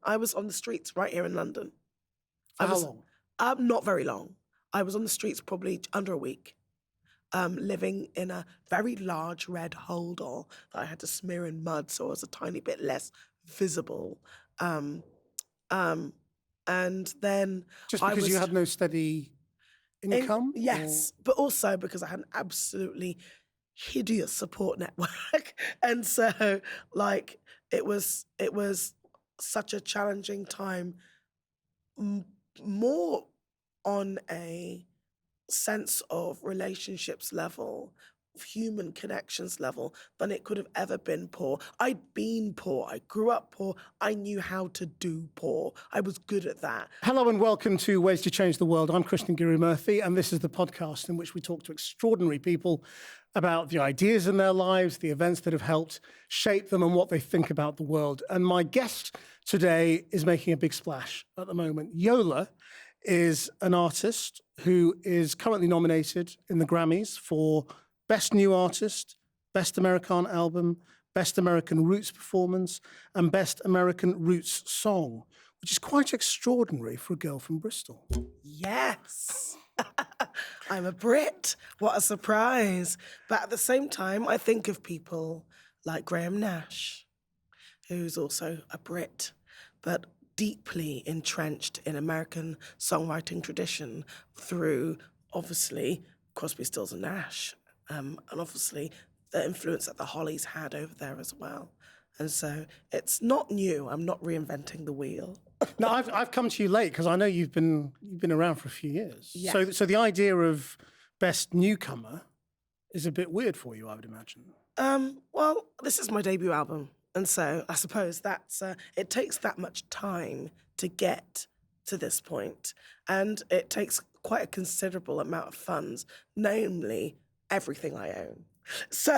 I was on the streets right here in London. How long? Not very long. I was on the streets probably under a week, living in a very large red holdall that I had to smear in mud so I was a tiny bit less visible. Um, um, and then Just I because was you had no steady income? yes, but also because I had an absolutely hideous support network, and so like it was such a challenging time, m- more on a sense of relationships level, of human connections level, than it could have ever been poor. I'd been poor. I grew up poor. I knew how to do poor. I was good at that. Hello and welcome to Ways to Change the World. I'm Krishnan Murthy, and this is the podcast in which we talk to extraordinary people about the ideas in their lives, the events that have helped shape them, and what they think about the world. And my guest today is making a big splash at the moment. Yola is an artist who is currently nominated in the Grammys for Best New Artist, Best Americana Album, Best American Roots Performance, and Best American Roots Song, which is quite extraordinary for a girl from Bristol. Yes. I'm a Brit. What a surprise. But at the same time, I think of people like Graham Nash, who's also a Brit, but deeply entrenched in American songwriting tradition through, obviously, Crosby, Stills and Nash, and obviously the influence that the Hollies had over there as well. And so it's not new. I'm not reinventing the wheel. Now, I've come to you late because I know you've been around for a few years. Yes. So the idea of Best Newcomer is a bit weird for you, I would imagine. Well, this is my debut album. And so I suppose that's it takes that much time to get to this point. And it takes quite a considerable amount of funds, namely everything I own. So,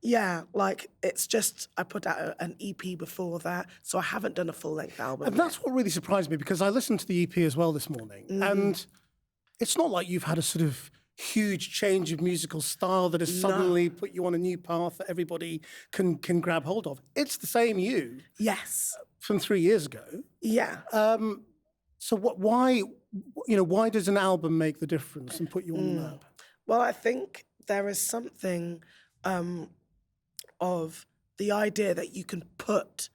yeah, like it's just, I put out an EP before that, so I haven't done a full-length album. And that's what really surprised me, because I listened to the EP as well this morning, and it's not like you've had a sort of huge change of musical style that has suddenly put you on a new path that everybody can grab hold of. It's the same you. Yes. From 3 years ago. Yeah. So why does an album make the difference and put you on the map? Well, I think there is something of the idea that you can put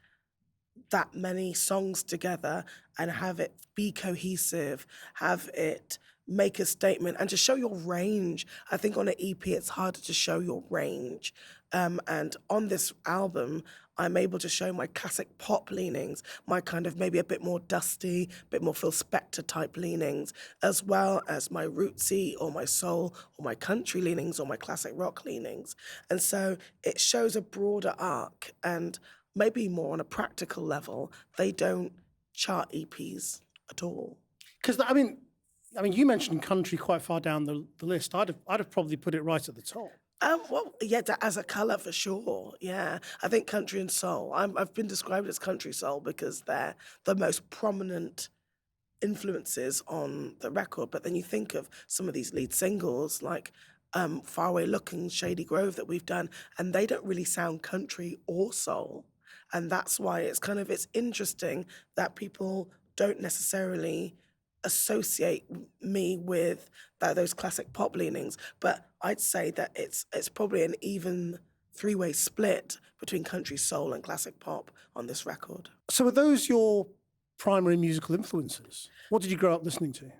that many songs together and have it be cohesive, have it make a statement, and to show your range. I think on an EP, it's harder to show your range. And on this album, I'm able to show my classic pop leanings, my kind of maybe a bit more dusty, bit more Phil Spector type leanings, as well as my rootsy or my soul or my country leanings or my classic rock leanings. And so it shows a broader arc, and maybe more on a practical level, they don't chart EPs at all. Because I mean, you mentioned country quite far down the list. I'd have probably put it right at the top. Well, yeah, as a colour for sure. Yeah, I think country and soul. I've been described as country soul because they're the most prominent influences on the record. But then you think of some of these lead singles like Far Away Looking, Shady Grove that we've done, and they don't really sound country or soul. And that's why it's interesting that people don't necessarily associate me with those classic pop leanings, but I'd say that it's probably an even three-way split between country soul and classic pop on this record. So are those your primary musical influences? What did you grow up listening to?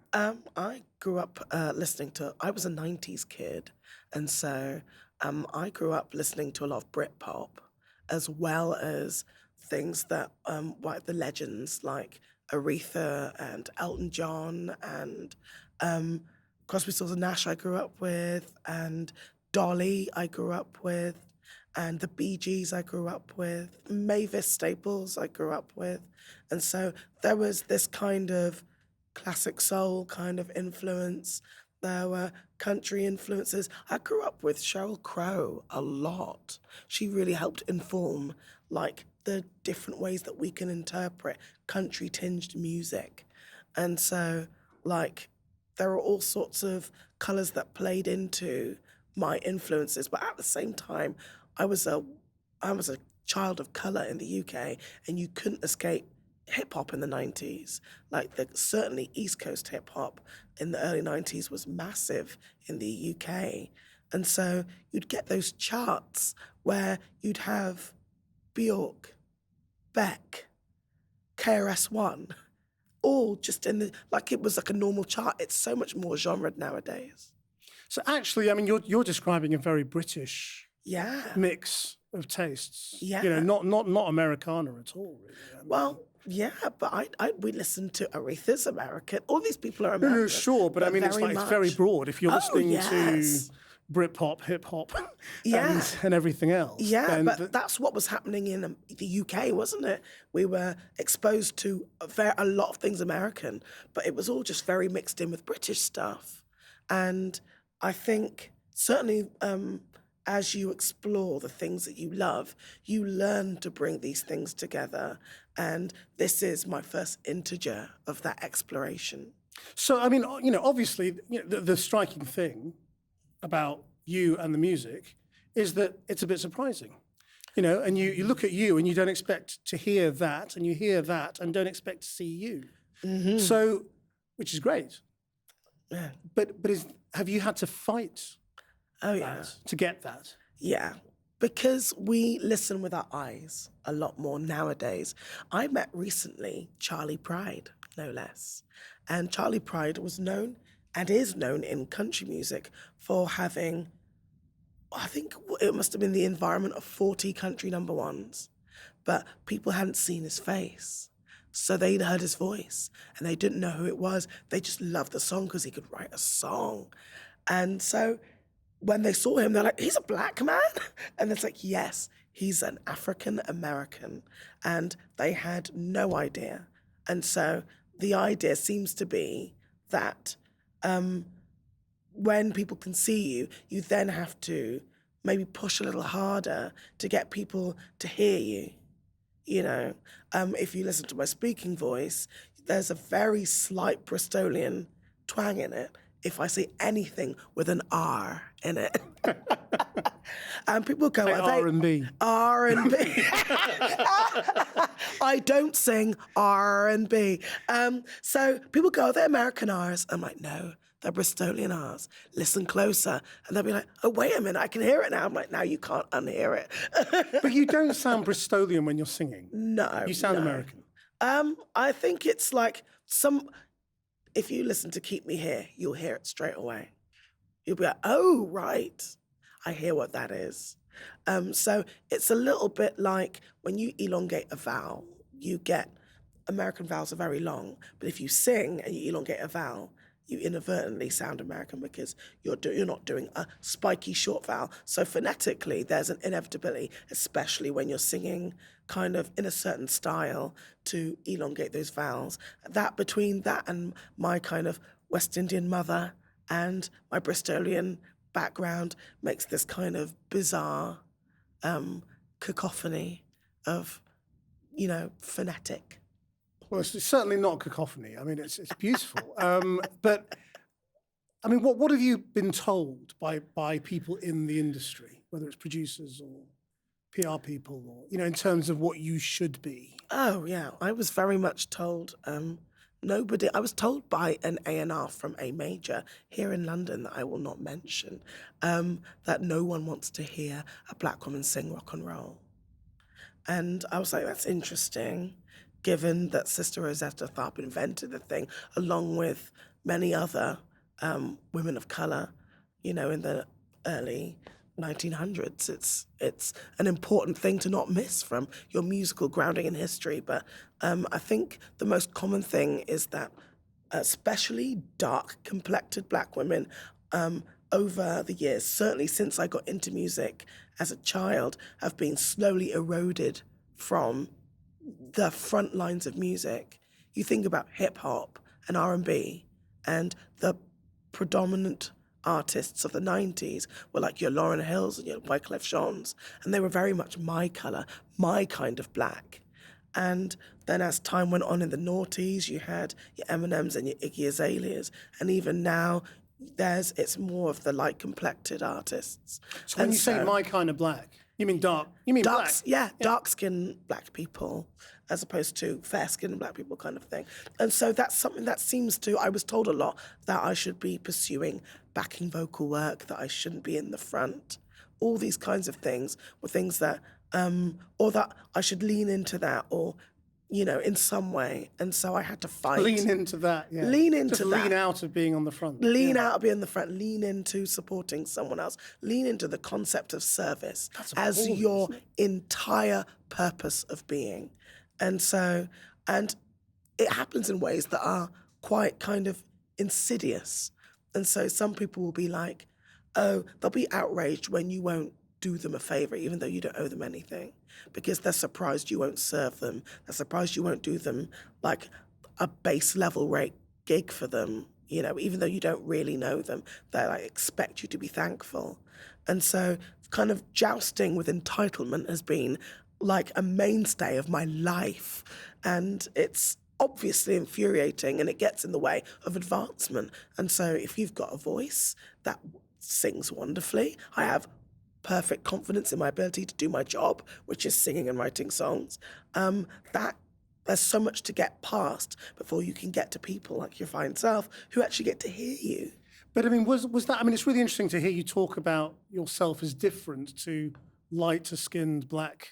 I grew up listening to, I was a 90s kid, and so I grew up listening to a lot of Britpop, as well as things that, like the legends, like Aretha and Elton John and Crosby, Stills and Nash I grew up with, and Dolly I grew up with, and the Bee Gees I grew up with, Mavis Staples I grew up with. And so there was this kind of classic soul kind of influence. There were country influences. I grew up with Sheryl Crow a lot. She really helped inform like the different ways that we can interpret country-tinged music. And so like there are all sorts of colours that played into my influences, but at the same time, I was a child of colour in the UK, and you couldn't escape hip hop in the 90s. Like certainly East Coast hip hop in the early 90s was massive in the UK. And so you'd get those charts where you'd have Bjork, Beck, KRS-One, all just in the, like it was like a normal chart. It's so much more genre nowadays. So actually, I mean, you're describing a very British mix of tastes. Yeah. You know, not Americana at all, really. I mean, well, yeah, but we listen to Aretha's American. All these people are American. No, sure, but I mean, it's very broad. If you're listening to Britpop, hip hop, and everything else. Yeah, but that's what was happening in the UK, wasn't it? We were exposed to a lot of things American, but it was all just very mixed in with British stuff. And I think certainly as you explore the things that you love, you learn to bring these things together. And this is my first integer of that exploration. So, I mean, you know, obviously, you know, the striking thing about you and the music is that it's a bit surprising, you know, and you look at you and you don't expect to hear that, and you hear that and don't expect to see you. Mm-hmm. So, which is great. Yeah. But have you had to fight to get that? Yeah, because we listen with our eyes a lot more nowadays. I met recently Charlie Pride, no less. And Charlie Pride was known and is known in country music for having, I think it must have been the environment of 40 country number ones, but people hadn't seen his face. So they'd heard his voice and they didn't know who it was. They just loved the song because he could write a song. And so when they saw him, they're like, he's a black man? And it's like, yes, he's an African American. And they had no idea. And so the idea seems to be that when people can see you, you then have to maybe push a little harder to get people to hear you. You know, if you listen to my speaking voice, there's a very slight Bristolian twang in it. If I say anything with an R in it. And people go, like R&B. R&B. I don't sing R&B. So people go, they're American R's. I'm like, no, they're Bristolian R's. Listen closer. And they'll be like, oh, wait a minute, I can hear it now. I'm like, no, you can't unhear it. But you don't sound Bristolian when you're singing. No. You sound American. I think it's like if you listen to Keep Me Here, you'll hear it straight away. You'll be like, oh, right. I hear what that is. So it's a little bit like when you elongate a vowel, you get, American vowels are very long, but if you sing and you elongate a vowel, you inadvertently sound American because you're not doing a spiky short vowel. So phonetically, there's an inevitability, especially when you're singing kind of in a certain style, to elongate those vowels. That between that and my kind of West Indian mother and my Bristolian background makes this kind of bizarre cacophony of, you know, phonetic. Well, it's certainly not cacophony. I mean, it's beautiful. But I mean, what have you been told by people in the industry, whether it's producers or PR people, or, you know, in terms of what you should be? Oh yeah, I was very much told. I was told by an A&R from a major here in London that I will not mention, that no one wants to hear a black woman sing rock and roll. And I was like, that's interesting, given that Sister Rosetta Tharpe invented the thing, along with many other women of colour, you know, in the early 1900s. It's an important thing to not miss from your musical grounding in history. But I think the most common thing is that especially dark-complected black women over the years, certainly since I got into music as a child, have been slowly eroded from the front lines of music. You think about hip-hop and R&B, and the predominant artists of the 90s were like your Lauryn Hills and your Wyclef Jeans, and they were very much my colour, my kind of black. And then as time went on in the noughties, you had your Eminems and your Iggy Azaleas, and even now it's more of the light-complected artists. So when you say my kind of black, You mean dark? You mean black? Dark-skinned black people as opposed to fair-skinned black people kind of thing. And so that's something that seems to, I was told a lot that I should be pursuing backing vocal work, that I shouldn't be in the front. All these kinds of things were things that, or that I should lean into that or, in some way. And so I had to fight. Lean into that, yeah. Lean into Just that. lean out of being on the front. Lean out of being in the front, lean into supporting someone else, lean into the concept of service as your entire purpose of being. And so, and it happens in ways that are quite kind of insidious. And so some people will be like, oh, they'll be outraged when you won't do them a favor, even though you don't owe them anything, because they're surprised you won't serve them. They're surprised you won't do them like a base level rate gig for them, even though you don't really know them. They like expect you to be thankful. And so kind of jousting with entitlement has been like a mainstay of my life. And it's obviously infuriating and it gets in the way of advancement. And so if you've got a voice that sings wonderfully, I have perfect confidence in my ability to do my job, which is singing and writing songs, that there's so much to get past before you can get to people like your fine self who actually get to hear you. But I mean, was that, I mean, it's really interesting to hear you talk about yourself as different to lighter-skinned black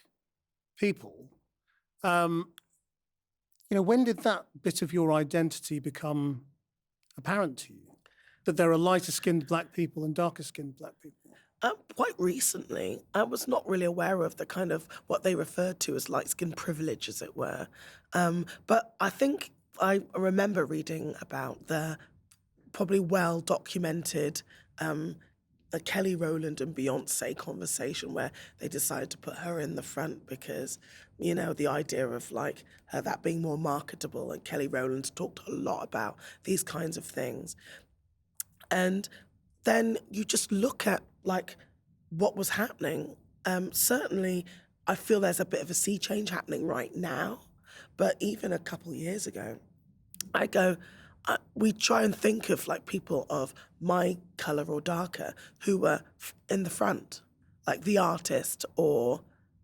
people. When did that bit of your identity become apparent to you? That there are lighter-skinned black people and darker-skinned black people? Quite recently, I was not really aware of the kind of what they referred to as light-skin privilege, as it were. But I think I remember reading about the probably well-documented Kelly Rowland and Beyonce conversation where they decided to put her in the front because, the idea of like her that being more marketable, and Kelly Rowland talked a lot about these kinds of things. And then you just look at like what was happening. Certainly, I feel there's a bit of a sea change happening right now, but even a couple of years ago, we try and think of like people of my color or darker who were in the front, like the artist or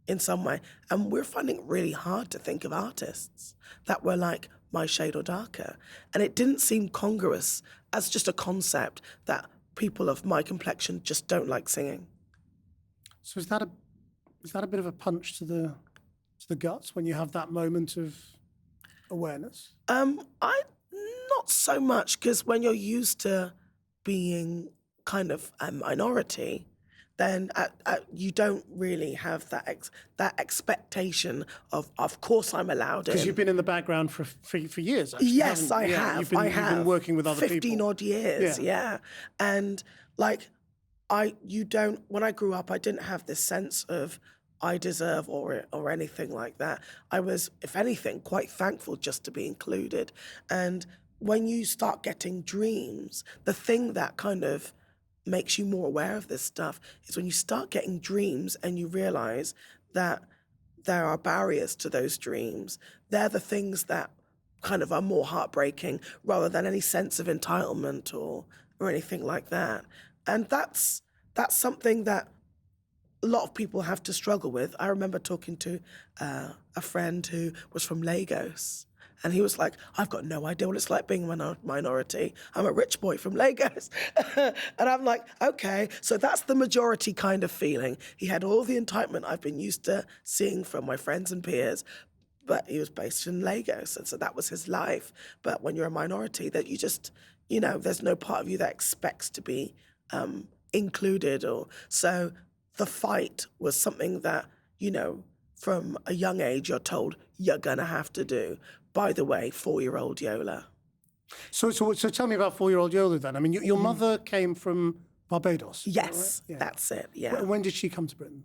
in some way. And we're finding it really hard to think of artists that were like my shade or darker. And it didn't seem congruous as just a concept that people of my complexion just don't like singing. So is that a bit of a punch to the guts when you have that moment of awareness? Not so much, because when you're used to being kind of a minority, then you don't really have that expectation of course I'm allowed in. Because you've been in the background for years, actually. Yes, I have. You've been working with other 15 people. 15 odd years, yeah. And like, when I grew up, I didn't have this sense of I deserve or anything like that. I was, if anything, quite thankful just to be included. And when you start getting dreams, the thing that kind of makes you more aware of this stuff is when you start getting dreams and you realize that there are barriers to those dreams. They're the things that kind of are more heartbreaking rather than any sense of entitlement or anything like that. And that's something that a lot of people have to struggle with. I remember talking to a friend who was from Lagos, and he was like, I've got no idea what it's like being a minority. I'm a rich boy from Lagos. And I'm like, okay, so that's the majority kind of feeling. He had all the entitlement I've been used to seeing from my friends and peers, but he was based in Lagos, and so that was his life. But when you're a minority, that you just, there's no part of you that expects to be included. Or so the fight was something that, from a young age, you're told you're gonna have to do. By the way, 4-year-old Yola. So tell me about 4-year-old Yola then. I mean, your mother came from Barbados. Yes, right? that's it, yeah. When did she come to Britain?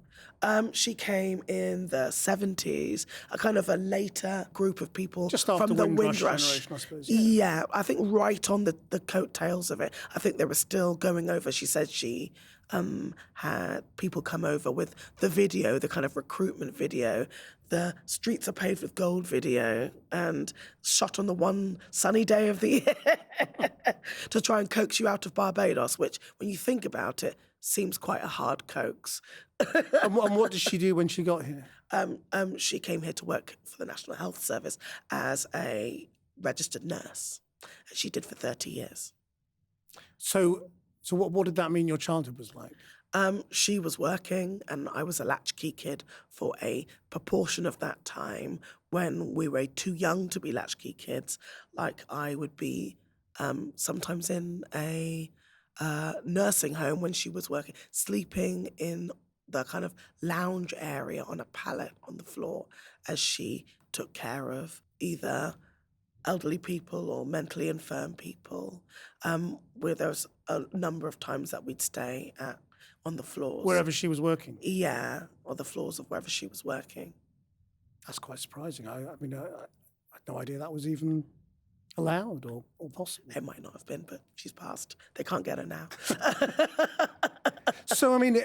She came in the 70s, a kind of a later group of people Just after from the Windrush generation, I suppose. Yeah, I think right on the coattails of it. I think they were still going over. She said she had people come over with the video, the kind of recruitment video, the streets are paved with gold video, and shot on the one sunny day of the year to try and coax you out of Barbados, which, when you think about it, seems quite a hard coax. And what did she do when she got here? She came here to work for the National Health Service as a registered nurse. She did for 30 years. So what did that mean your childhood was like? She was working, and I was a latchkey kid for a proportion of that time when we were too young to be latchkey kids. Like, I would be sometimes in a nursing home when she was working, sleeping in the kind of lounge area on a pallet on the floor as she took care of either elderly people or mentally infirm people, where there was a number of times that we'd stay on the floors. Wherever she was working? Yeah, or the floors of wherever she was working. That's quite surprising. I mean, I had no idea that was even allowed or possible. It might not have been, but she's passed. They can't get her now. So, I mean,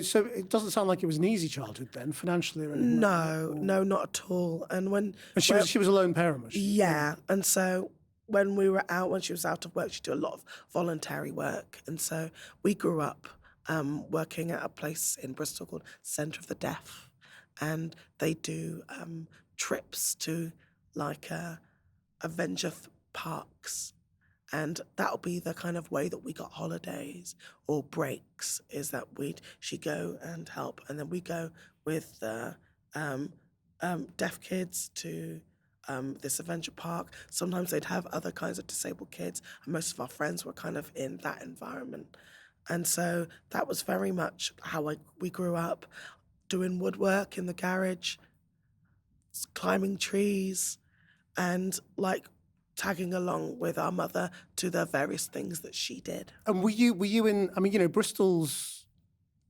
so it doesn't sound like it was an easy childhood then, financially or anything. No, not at all. And she was a lone parent, was she? Yeah, and so when she was out of work, she'd do a lot of voluntary work. And so we grew up working at a place in Bristol called Centre of the Deaf. And they do trips to like adventure parks. And that'll be the kind of way that we got holidays or breaks, is that she'd go and help. And then we go with the deaf kids to this adventure park. Sometimes they'd have other kinds of disabled kids, and most of our friends were kind of in that environment. And so that was very much how we grew up, doing woodwork in the garage, climbing trees, and like tagging along with our mother to the various things that she did. And were you in? I mean, Bristol's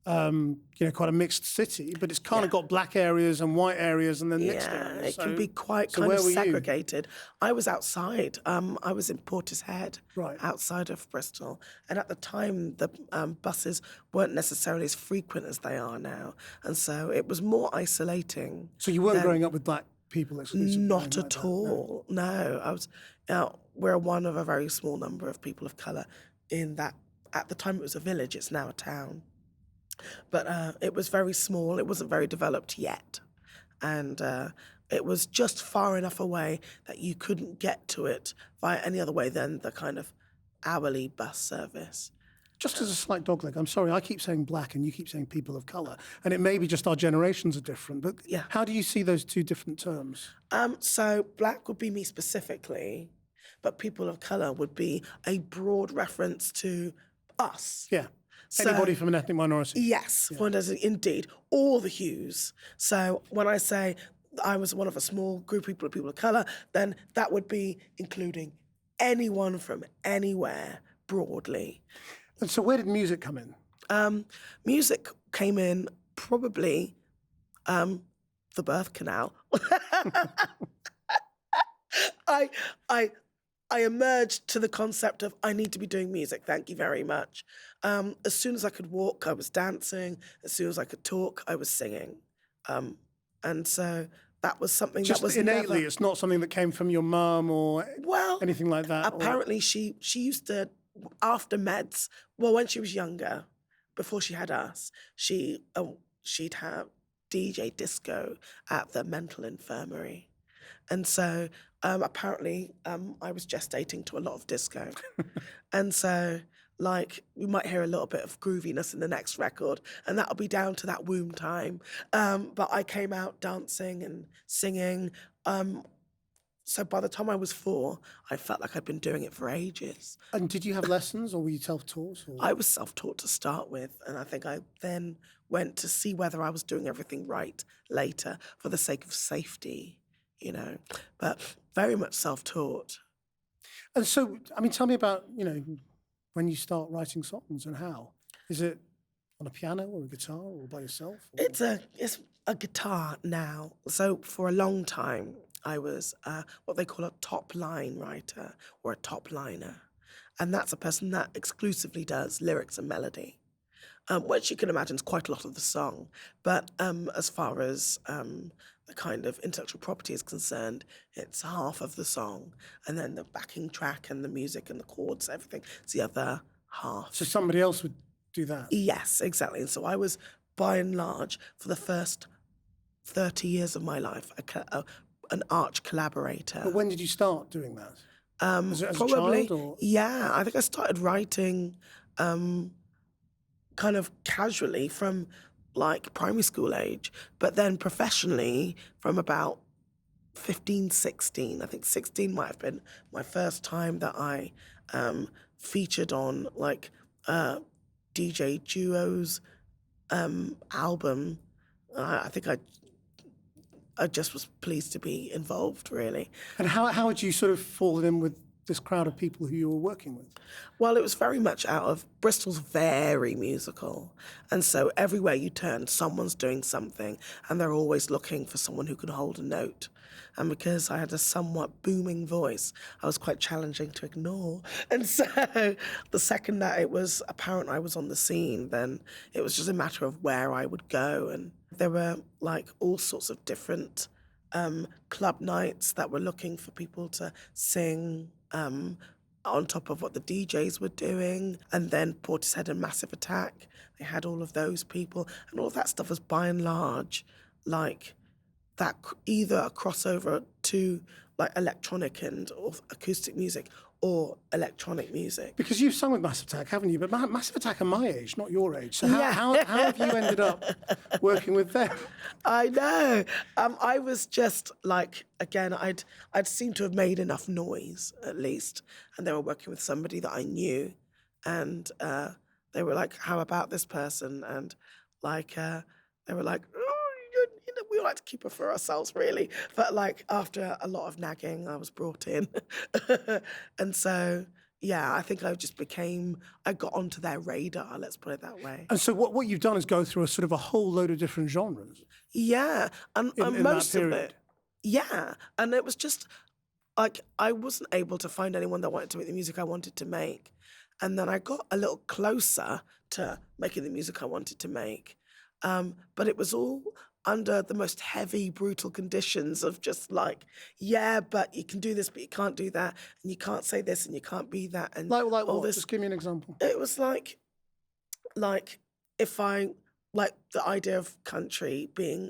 quite a mixed city, but it's kind of got black areas and white areas and then mixed areas. It can be quite kind of segregated. I was outside. I was in Portishead, right, outside of Bristol. And at the time, the buses weren't necessarily as frequent as they are now. And so it was more isolating. So you weren't growing up with black people exclusively? Not at all. No. I was. We're one of a very small number of people of colour in that. At the time, it was a village. It's now a town. But it was very small. It wasn't very developed yet. And it was just far enough away that you couldn't get to it via any other way than the kind of hourly bus service. Just as a slight dogleg, I'm sorry, I keep saying black and you keep saying people of colour. And it may be just our generations are different, but how do you see those two different terms? So black would be me specifically, but people of colour would be a broad reference to us. Yeah. Anybody from an ethnic minority? Yes, indeed. All the hues. So when I say I was one of a small group of people of colour, then that would be including anyone from anywhere broadly. And so where did music come in? Music came in probably the birth canal. I emerged to the concept of I need to be doing music, thank you very much. As soon as I could walk, I was dancing. As soon as I could talk, I was singing. And so that was something just that was innately, it's not something that came from your mum or anything like that? Apparently she used to, after meds, when she was younger, before she had us, she'd have DJ disco at the mental infirmary. And so apparently I was gestating to a lot of disco. And so we might hear a little bit of grooviness in the next record, and that'll be down to that womb time. But I came out dancing and singing. So by the time I was 4, I felt like I'd been doing it for ages. And did you have lessons or were you self-taught? I was self-taught to start with, and I think I then went to see whether I was doing everything right later for the sake of safety, but very much self-taught. And so, I mean, tell me about, when you start writing songs and how. Is it on a piano or a guitar or by yourself? Or? It's a guitar now. So for a long time, I was what they call a top-line writer or a top-liner. And that's a person that exclusively does lyrics and melody, which you can imagine is quite a lot of the song. But as far as the kind of intellectual property is concerned, it's half of the song. And then the backing track and the music and the chords, everything, it's the other half. So somebody else would do that. Yes, exactly. And so I was, by and large, for the first 30 years of my life, an arch collaborator. But when did you start doing that? As a Probably, child, or? yeah. I think I started writing kind of casually from like primary school age, but then professionally from about 15, 16. I think 16 might have been my first time that I featured on like DJ Duo's album. I think I just was pleased to be involved, really. And how would you sort of fall in with this crowd of people who you were working with? Well, it was very much out of Bristol's very musical. And so everywhere you turn, someone's doing something and they're always looking for someone who can hold a note. And because I had a somewhat booming voice, I was quite challenging to ignore. And so the second that it was apparent I was on the scene, then it was just a matter of where I would go. And there were like all sorts of different club nights that were looking for people to sing on top of what the DJs were doing. And then Portishead and Massive Attack, they had all of those people. And all of that stuff was by and large like that, either a crossover to like electronic and or acoustic music or electronic music. Because you've sung with Massive Attack, haven't you? But Massive Attack are my age, not your age. So Yeah. how have you ended up working with them? I know. I was just like, again, I'd seemed to have made enough noise at least, and they were working with somebody that I knew, and they were like, "How about this person?" And like they were like, "Oh, you know, we like to keep her for ourselves, really." But like after a lot of nagging, I was brought in, and so. Yeah, I think I got onto their radar, let's put it that way. And so what you've done is go through a sort of a whole load of different genres Yeah, and in most that of period. it, yeah, and it was just like I wasn't able to find anyone that wanted to make the music I wanted to make, and then I got a little closer to making the music I wanted to make, but it was all under the most heavy, brutal conditions of just like, yeah, but you can do this, but you can't do that, and you can't say this, and you can't be that, and Like all what? this. Just give me an example. It was like if I like the idea of country being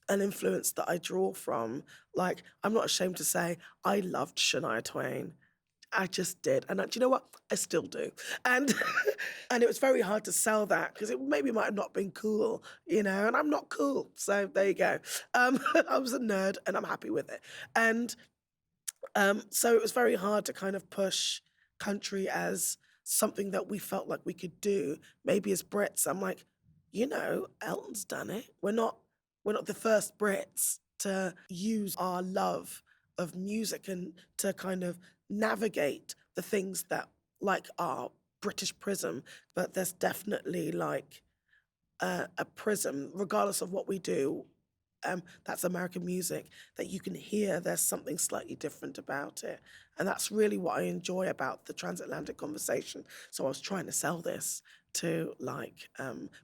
an influence that I draw from. Like I'm not ashamed to say I loved Shania Twain. I just did, and do you know what? I still do, and and it was very hard to sell that because it maybe might have not been cool, you know. And I'm not cool, so there you go. I was a nerd, and I'm happy with it, and so it was very hard to kind of push country as something that we felt like we could do. Maybe as Brits, I'm like, you know, Elton's done it. We're not the first Brits to use our love of music and to kind of navigate the things that like our British prism, but there's definitely like a prism, regardless of what we do, that's American music, that you can hear there's something slightly different about it. And that's really what I enjoy about the transatlantic conversation. So I was trying to sell this to like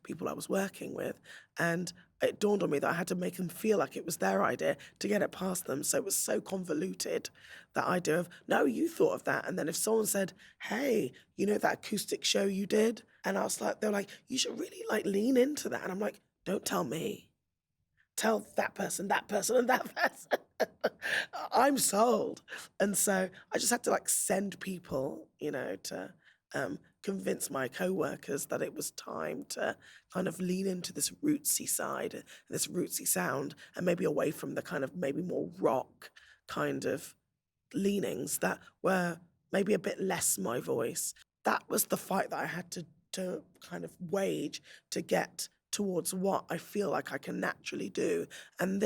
people I was working with. And it dawned on me that I had to make them feel like it was their idea to get it past them. So it was so convoluted, that idea of, no, you thought of that. And then if someone said, hey, you know that acoustic show you did? And I was like, they're like, you should really like lean into that. And I'm like, don't tell me. Tell that person, and that person. I'm sold. And so I just had to like send people, you know, to convince my co-workers that it was time to kind of lean into this rootsy side, this rootsy sound, and maybe away from the kind of maybe more rock kind of leanings that were maybe a bit less my voice. That was the fight that I had to kind of wage to get towards what I feel like I can naturally do. And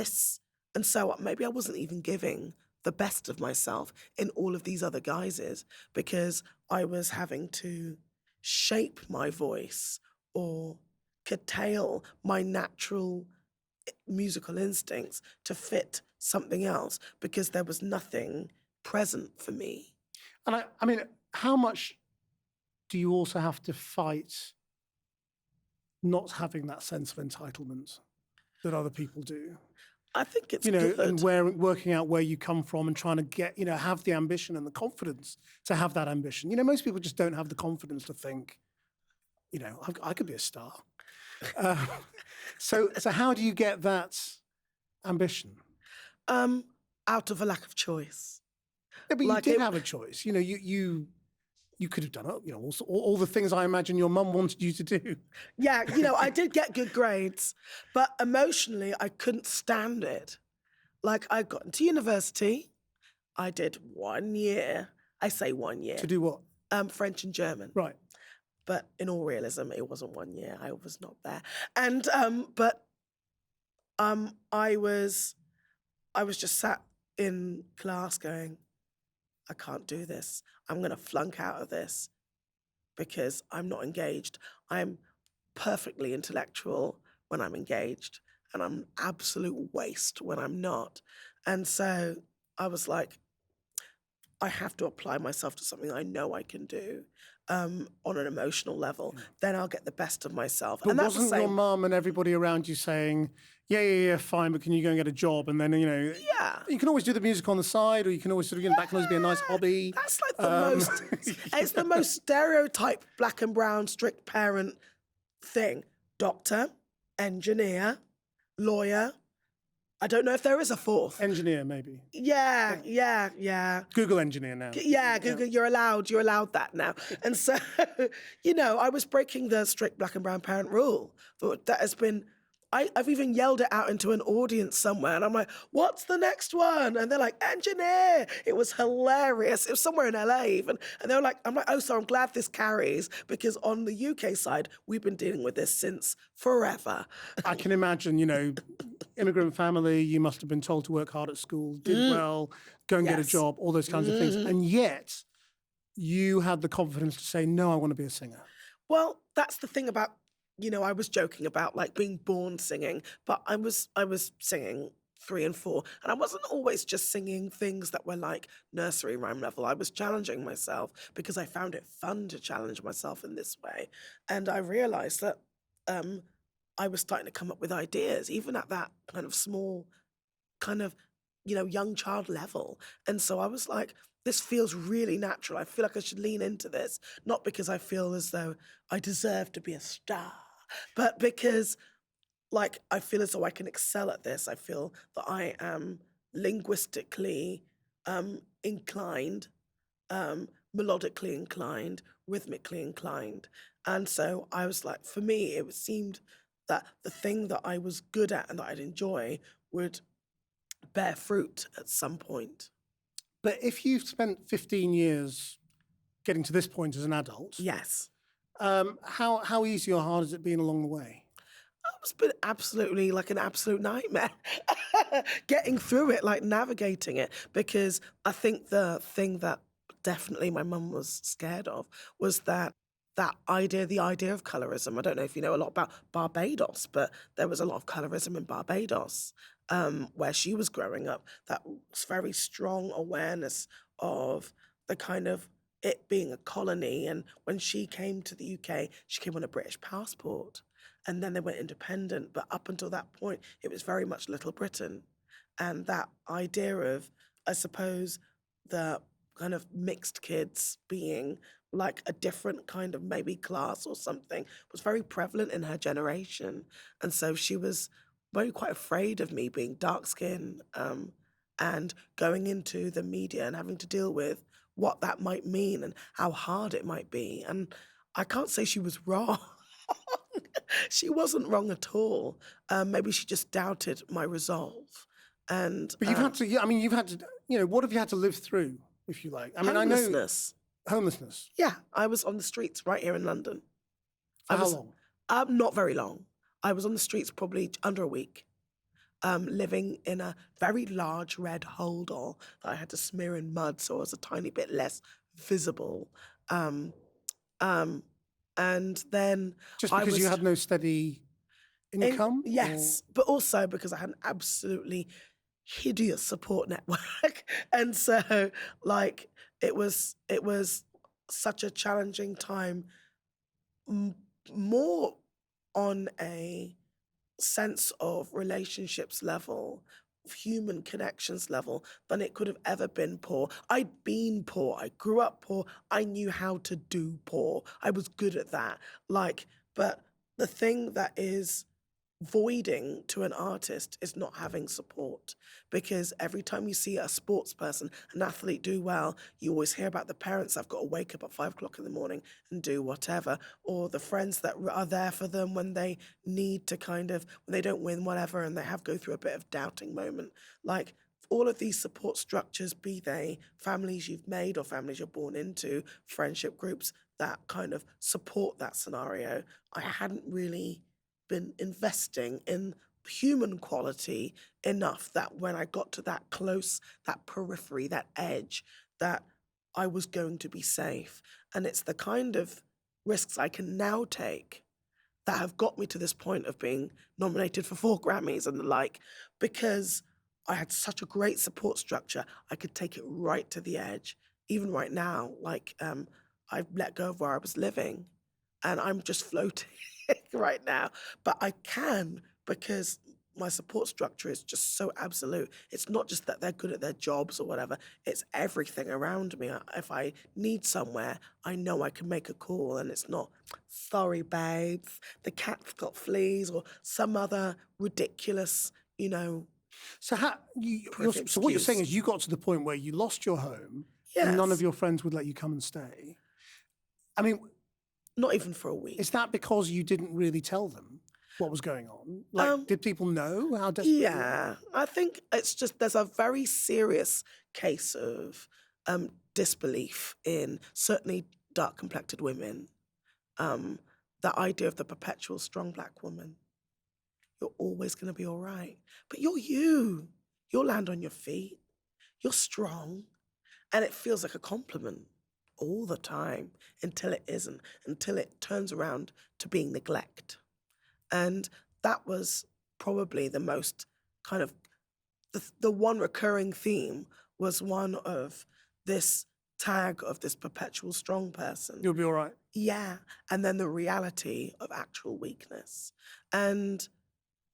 so maybe I wasn't even giving the best of myself in all of these other guises because I was having to shape my voice or curtail my natural musical instincts to fit something else because there was nothing present for me. And I mean, how much do you also have to fight not having that sense of entitlement that other people do? I think it's good. good. And working out where you come from and trying to get, have the ambition and the confidence to have that ambition. Most people just don't have the confidence to think, I could be a star. Uh, so how do you get that ambition? Out of a lack of choice. Yeah, but you Like did it- have a choice. You could have done it. All the things I imagine your mum wanted you to do. Yeah, I did get good grades, but emotionally, I couldn't stand it. Like, I got into university. I did 1 year. I say 1 year. To do what? French and German. Right. But in all realism, it wasn't 1 year. I was not there. And I was just sat in class going, I can't do this. I'm going to flunk out of this because I'm not engaged. I'm perfectly intellectual when I'm engaged, and I'm an absolute waste when I'm not. And so I was like, I have to apply myself to something I know I can do on an emotional level. Then I'll get the best of myself. But and that's wasn't the your same. mum and everybody around you saying, yeah, fine, but can you go and get a job? And then, Yeah. you can always do the music on the side, or you can always sort of, that can always be a nice hobby. That's like the most, it's the most stereotype black and brown strict parent thing. Doctor, engineer, lawyer. I don't know if there is a fourth. Engineer, maybe. Yeah. Google engineer now. Yeah, Google, you're allowed that now. And so, I was breaking the strict black and brown parent rule. That has been, I've even yelled it out into an audience somewhere, and I'm like, what's the next one? And they're like, engineer. It was hilarious. It was somewhere in LA even. And they were like, I'm like, oh, so I'm glad this carries, because on the UK side, we've been dealing with this since forever. I can imagine, immigrant family, you must have been told to work hard at school, did well, go and get a Yes. job, all those kinds of things. And yet you had the confidence to say, no, I want to be a singer. Well, that's the thing about, I was joking about like being born singing, but I was singing 3 and 4, and I wasn't always just singing things that were like nursery rhyme level. I was challenging myself because I found it fun to challenge myself in this way. And I realized that I was starting to come up with ideas, even at that kind of small, kind of, young child level. And so I was like, this feels really natural. I feel like I should lean into this, not because I feel as though I deserve to be a star, but because like I feel as though I can excel at this. I feel that I am linguistically inclined, melodically inclined, rhythmically inclined. And so I was like, for me, it seemed that the thing that I was good at and that I'd enjoy would bear fruit at some point. But if you've spent 15 years getting to this point as an adult, Yes. how easy or hard has it been along the way? It's been absolutely like an absolute nightmare getting through it, like navigating it, because I think the thing that definitely my mum was scared of was the idea of colorism. I don't know if you know a lot about Barbados, but there was a lot of colorism in Barbados where she was growing up. That was very strong awareness of the kind of it being a colony. And when she came to the UK, she came on a British passport. And then they went independent. But up until that point, it was very much Little Britain. And that idea of, I suppose, the kind of mixed kids being like a different kind of maybe class or something was very prevalent in her generation. And so she was very quite afraid of me being dark skinned and going into the media and having to deal with what that might mean and how hard it might be. And I can't say she was wrong. She wasn't wrong at all. Maybe she just doubted my resolve. And But you've had to, you've had to, what have you had to live through, if you like? I mean, homelessness. I know homelessness. Yeah, I was on the streets right here in London. For how long? Not very long. I was on the streets probably under a week, living in a very large red holdall that I had to smear in mud so I was a tiny bit less visible. Um, and then Just I because was you had no steady income? yes, but also because I had an absolutely hideous support network. And so like it was such a challenging time, more on a sense of relationships level human connections level than it could have ever been poor. I'd been poor. I grew up poor. I knew how to do poor. I was good at that. Like, but the thing that is voiding to an artist is not having support, because every time you see a sports person, an athlete do well, you always hear about the parents that've got to wake up at 5 o'clock in the morning and do whatever, or the friends that are there for them when they need to kind of, when they don't win whatever and they have go through a bit of doubting moment. Like, all of these support structures, be they families you've made or families you're born into, friendship groups that kind of support that scenario, I hadn't really been investing in human quality enough that when I got to that close, that periphery, that edge, that I was going to be safe. And it's the kind of risks I can now take that have got me to this point of being nominated for 4 Grammys and the like, because I had such a great support structure. I could take it right to the edge. Even right now, like, I've let go of where I was living and I'm just floating right now. But I can, because my support structure is just so absolute. It's not just that they're good at their jobs or whatever, it's everything around me. If I need somewhere, I know I can make a call and it's not, sorry, babes, the cat's got fleas or some other ridiculous, So perfect so what you're saying excuse. is you got to the point where you lost your home and none of Yes, your friends would let you come and stay. I mean, not even for a week. is that because you didn't really tell them what was going on? Like, Um, did people know how desperate you were? Yeah, I think it's just there's a very serious case of disbelief in certainly dark complected women. Um, the idea of the perpetual strong black woman. You're always going to be all right. But you're you. You'll land on your feet. You're strong. And it feels like a compliment all the time until it isn't, until it turns around to being neglect. And that was probably the most kind of the one recurring theme was one of this tag of this perpetual strong person. You'll be all right. Yeah. And then the reality of actual weakness. And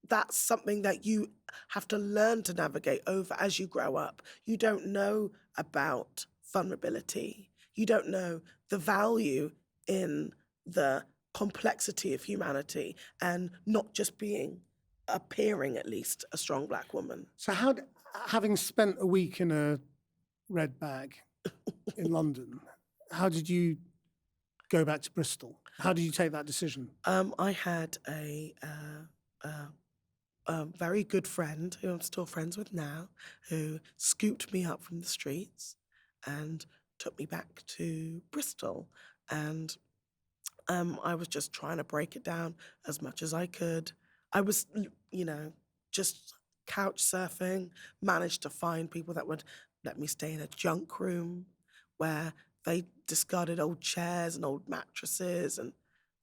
that's something that you have to learn to navigate over as you grow up. You don't know about vulnerability. You don't know the value in the complexity of humanity and not just being, appearing at least, a strong black woman. So having spent a week in a red bag in London, how did you go back to Bristol? How did you take that decision? I had a very good friend who I'm still friends with now, who scooped me up from the streets and took me back to Bristol. And I was just trying to break it down as much as I could. I was, just couch surfing, managed to find people that would let me stay in a junk room where they discarded old chairs and old mattresses, and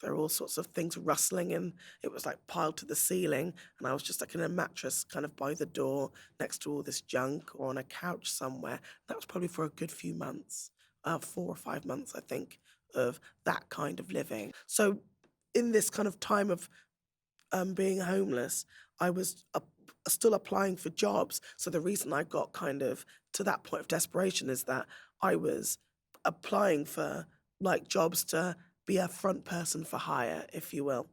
there were all sorts of things rustling, and it was like piled to the ceiling. And I was just like in a mattress kind of by the door next to all this junk or on a couch somewhere. That was probably for a good few months, 4 or 5 months, I think, of that kind of living. So in this kind of time of being homeless, I was still applying for jobs. So the reason I got kind of to that point of desperation is that I was applying for like jobs to be a front person for hire, if you will.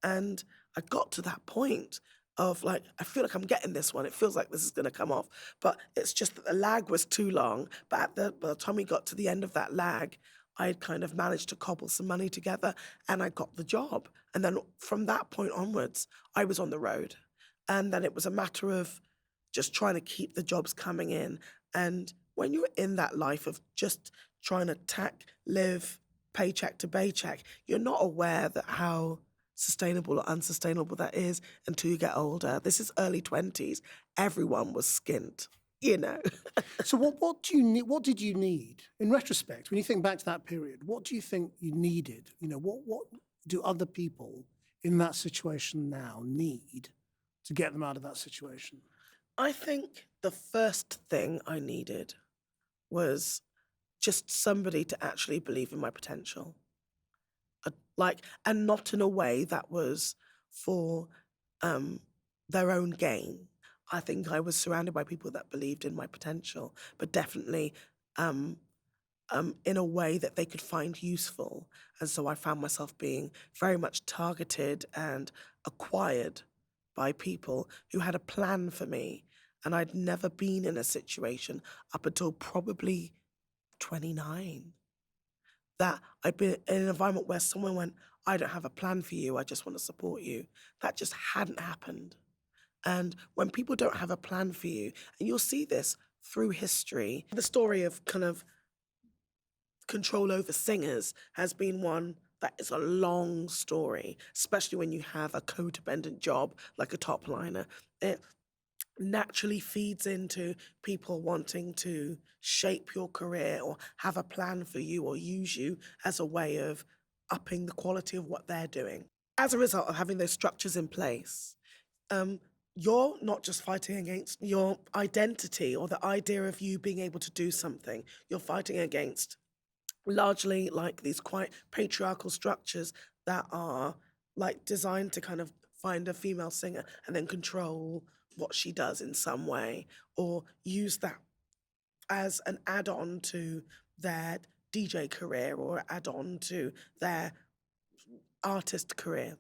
And I got to that point of like, I feel like I'm getting this one. It feels like this is going to come off. But it's just that the lag was too long. But by the time we got to the end of that lag, I had kind of managed to cobble some money together and I got the job. And then from that point onwards, I was on the road. And then it was a matter of just trying to keep the jobs coming in. And when you're in that life of just trying to live paycheck to paycheck, you're not aware that how sustainable or unsustainable that is until you get older. This is early 20s. Everyone was skint, you know. So what do you need? What did you need in retrospect? When you think back to that period, what do you think you needed? What do other people in that situation now need to get them out of that situation? I think the first thing I needed was just somebody to actually believe in my potential. And not in a way that was for their own gain. I think I was surrounded by people that believed in my potential, but definitely in a way that they could find useful. And so I found myself being very much targeted and acquired by people who had a plan for me. And I'd never been in a situation up until probably 29 that I'd been in an environment where someone went, I don't have a plan for you, I just want to support you. That just hadn't happened. And when people don't have a plan for you, and you'll see this through history, the story of kind of control over singers has been one that is a long story, especially when you have a codependent job like a top liner. It naturally feeds into people wanting to shape your career or have a plan for you or use you as a way of upping the quality of what they're doing. As a result of having those structures in place, um, you're not just fighting against your identity or the idea of you being able to do something, you're fighting against largely like these quite patriarchal structures that are like designed to kind of find a female singer and then control what she does in some way or use that as an add-on to their DJ career or add-on to their artist career.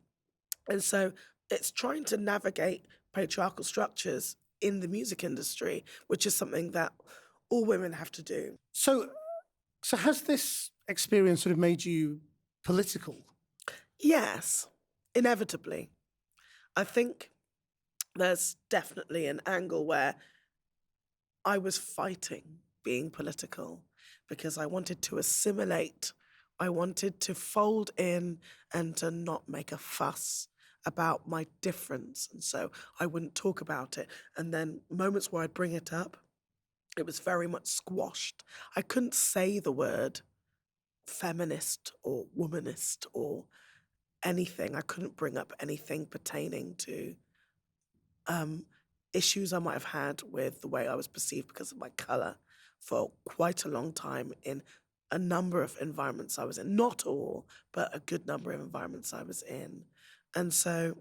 And so it's trying to navigate patriarchal structures in the music industry, which is something that all women have to do. So has this experience sort of made you political? Yes, inevitably. I think there's definitely an angle where I was fighting being political because I wanted to assimilate. I wanted to fold in and to not make a fuss about my difference. And so I wouldn't talk about it. And then moments where I'd bring it up, it was very much squashed. I couldn't say the word feminist or womanist or anything. I couldn't bring up anything pertaining to issues I might have had with the way I was perceived because of my color for quite a long time in a number of environments I was in. Not all, but a good number of environments I was in. And so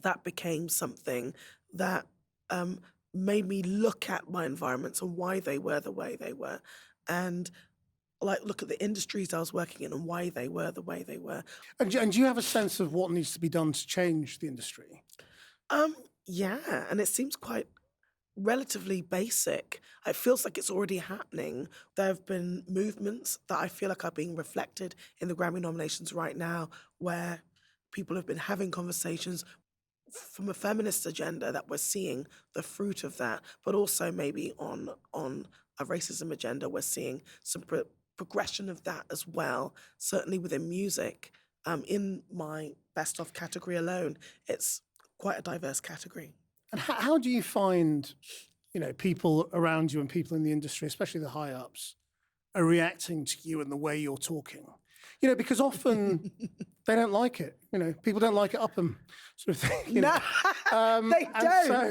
that became something that made me look at my environments and why they were the way they were. And like look at the industries I was working in and why they were the way they were. And do you have a sense of what needs to be done to change the industry? Yeah, and it seems quite relatively basic. It feels like it's already happening. There have been movements that I feel like are being reflected in the Grammy nominations right now, where people have been having conversations from a feminist agenda that we're seeing the fruit of that, but also maybe on a racism agenda, we're seeing some progression of that as well, certainly within music. In my best of category alone, it's quite a diverse category. And how do you find, people around you and people in the industry, especially the high ups, are reacting to you and the way you're talking? Because often they don't like it. People don't like it up them sort of thing. No, they don't. So,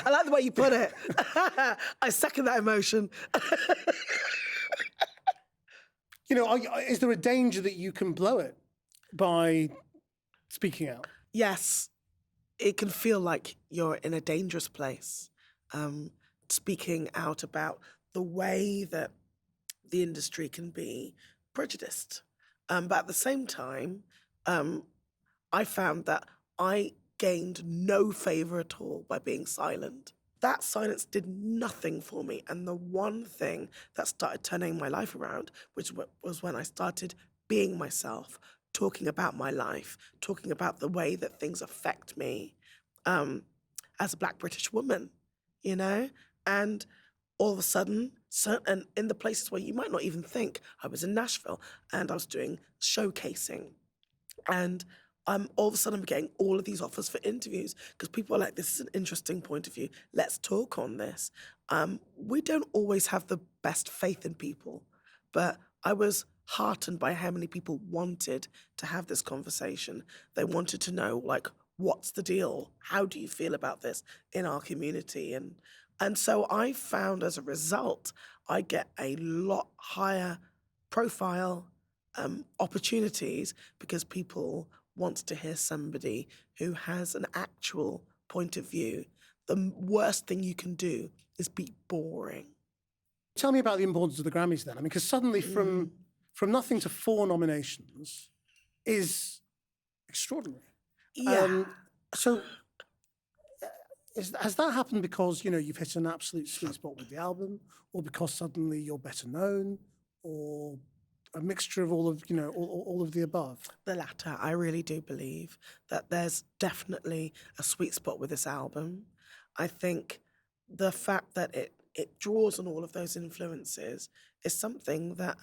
I like the way you put it. I second that emotion. is there a danger that you can blow it by speaking out? Yes, it can feel like you're in a dangerous place, speaking out about the way that the industry can be prejudiced. But at the same time, I found that I gained no favor at all by being silent. That silence did nothing for me. And the one thing that started turning my life around, which was when I started being myself, talking about my life, talking about the way that things affect me as a Black British woman, And all of a sudden, and in the places where you might not even think, I was in Nashville and I was doing showcasing. And all of a sudden I'm getting all of these offers for interviews because people are like, this is an interesting point of view. Let's talk on this. We don't always have the best faith in people, but I was heartened by how many people wanted to have this conversation. They wanted to know, like, what's the deal? How do you feel about this in our community? And so I found as a result, I get a lot higher profile opportunities because people want to hear somebody who has an actual point of view worst thing you can do is be boring. Tell me about the importance of the Grammys then. I mean, because suddenly from nothing to 4 nominations is extraordinary. Yeah. So has that happened because, you've hit an absolute sweet spot with the album, or because suddenly you're better known, or a mixture of all of, all of the above? The latter. I really do believe that there's definitely a sweet spot with this album. I think the fact that it draws on all of those influences is something that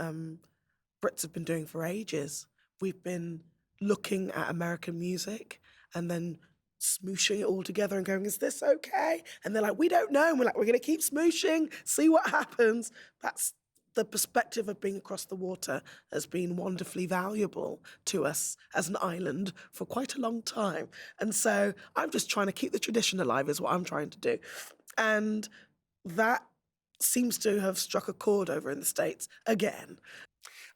Brits have been doing for ages. We've been looking at American music and then smooshing it all together and going, is this okay? And they're like, we don't know. And we're like, we're going to keep smooshing, see what happens. That's the perspective of being across the water has been wonderfully valuable to us as an island for quite a long time. And so I'm just trying to keep the tradition alive is what I'm trying to do. And that seems to have struck a chord over in the States again.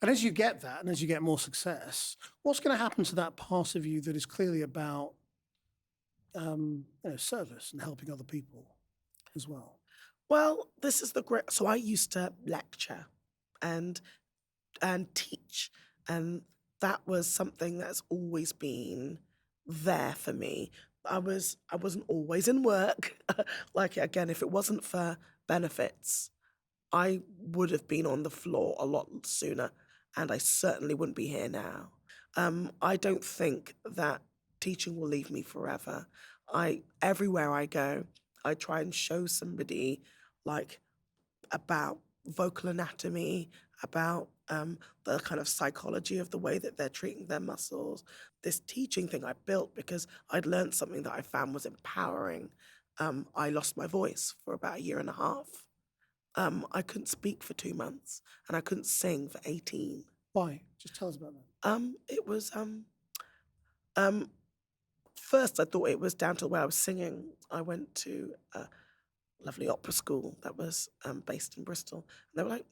And as you get that, and as you get more success, what's going to happen to that part of you that is clearly about service and helping other people as well? Well, this is the great. So I used to lecture and teach, and that was something that's always been there for me. I wasn't always in work. Like again, if it wasn't for benefits, I would have been on the floor a lot sooner, and I certainly wouldn't be here now. I don't think that teaching will leave me forever. Everywhere I go, I try and show somebody like about vocal anatomy, about the kind of psychology of the way that they're treating their muscles. This teaching thing I built because I'd learned something that I found was empowering. I lost my voice for about a year and a half. I couldn't speak for 2 months and I couldn't sing for 18. Why? Just tell us about that. It was first I thought it was down to the way I was singing. I went to a lovely opera school that was based in Bristol, and they were like,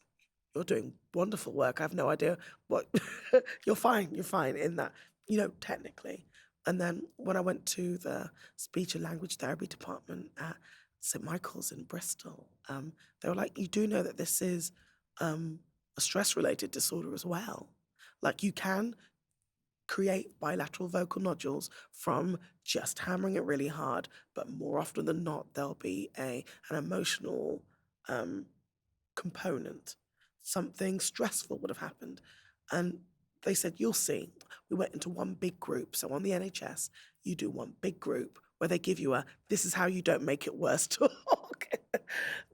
"You're doing wonderful work. I have no idea what you're fine in that, technically." And then when I went to the speech and language therapy department at St Michael's in Bristol, they were like, "You do know that this is a stress-related disorder as well. Like you can create bilateral vocal nodules from just hammering it really hard, but more often than not, there'll be an emotional component. Something stressful would have happened." And they said, "You'll see." We went into one big group. So on the NHS, you do one big group where they give you this is how you don't make it worse talk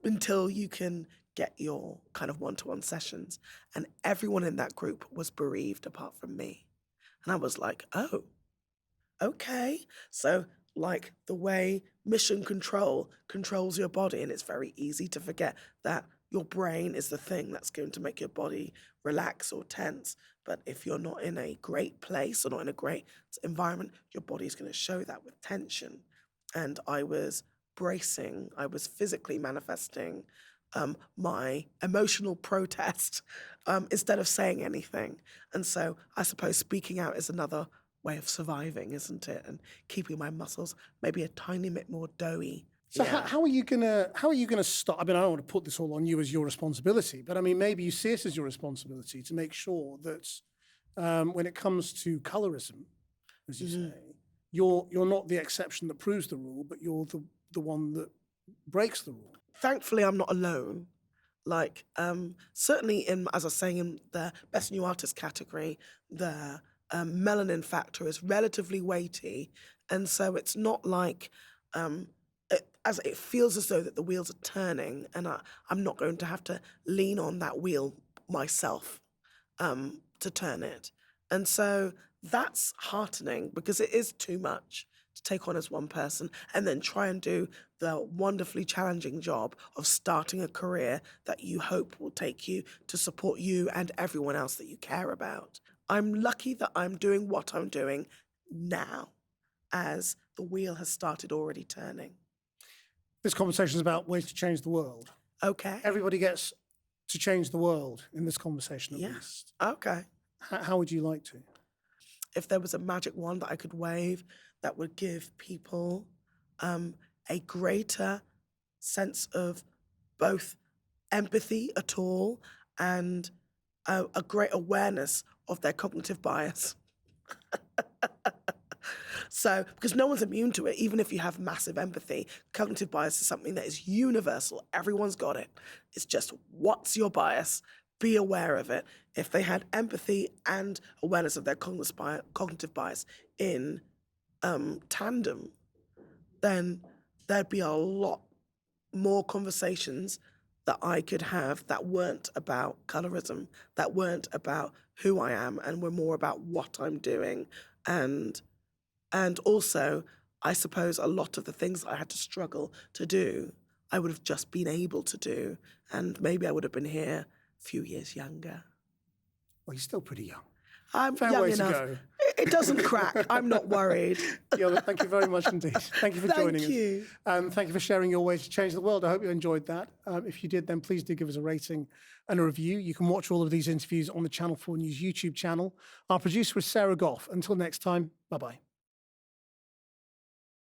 until you can get your kind of one-to-one sessions. And everyone in that group was bereaved apart from me. And I was like, oh, okay. So like the way mission control controls your body, and it's very easy to forget that your brain is the thing that's going to make your body relax or tense. But if you're not in a great place or not in a great environment, your body's going to show that with tension. And I was bracing, I was physically manifesting my emotional protest instead of saying anything. And so I suppose speaking out is another way of surviving, isn't it? And keeping my muscles maybe a tiny bit more doughy. So Yeah. how are you gonna stop? I mean, I don't want to put this all on you as your responsibility, but I mean, maybe you see it as your responsibility to make sure that when it comes to colorism, as you say, you're not the exception that proves the rule, but you're the one that breaks the rule. Thankfully, I'm not alone. Like, certainly as I was saying, in the Best New Artist category, the melanin factor is relatively weighty. And so it's not like, it feels as though that the wheels are turning and I'm not going to have to lean on that wheel myself to turn it. And so that's heartening because it is too much to take on as one person and then try and do the wonderfully challenging job of starting a career that you hope will take you to support you and everyone else that you care about. I'm lucky that I'm doing what I'm doing now as the wheel has started already turning. This conversation is about ways to change the world. Okay. Everybody gets to change the world in this conversation, at least. Okay. How would you like to? If there was a magic wand that I could wave that would give people a greater sense of both empathy at all and a great awareness of their cognitive bias. So, because no one's immune to it, even if you have massive empathy, cognitive bias is something that is universal. Everyone's got it. It's just, what's your bias? Be aware of it. If they had empathy and awareness of their cognitive bias in tandem, then there'd be a lot more conversations that I could have that weren't about colorism, that weren't about who I am, and were more about what I'm doing. And also, I suppose a lot of the things I had to struggle to do, I would have just been able to do. And maybe I would have been here a few years younger. Well, you're still pretty young. I'm Fair young way enough. to go. It doesn't crack. I'm not worried. Yola, thank you very much indeed. Thank you for joining Thank you. us. Thank you for sharing your ways to change the world. I hope you enjoyed that. If you did, then please do give us a rating and a review. You can watch all of these interviews on the Channel 4 News YouTube channel. Our producer is Sarah Goff. Until next time, bye-bye.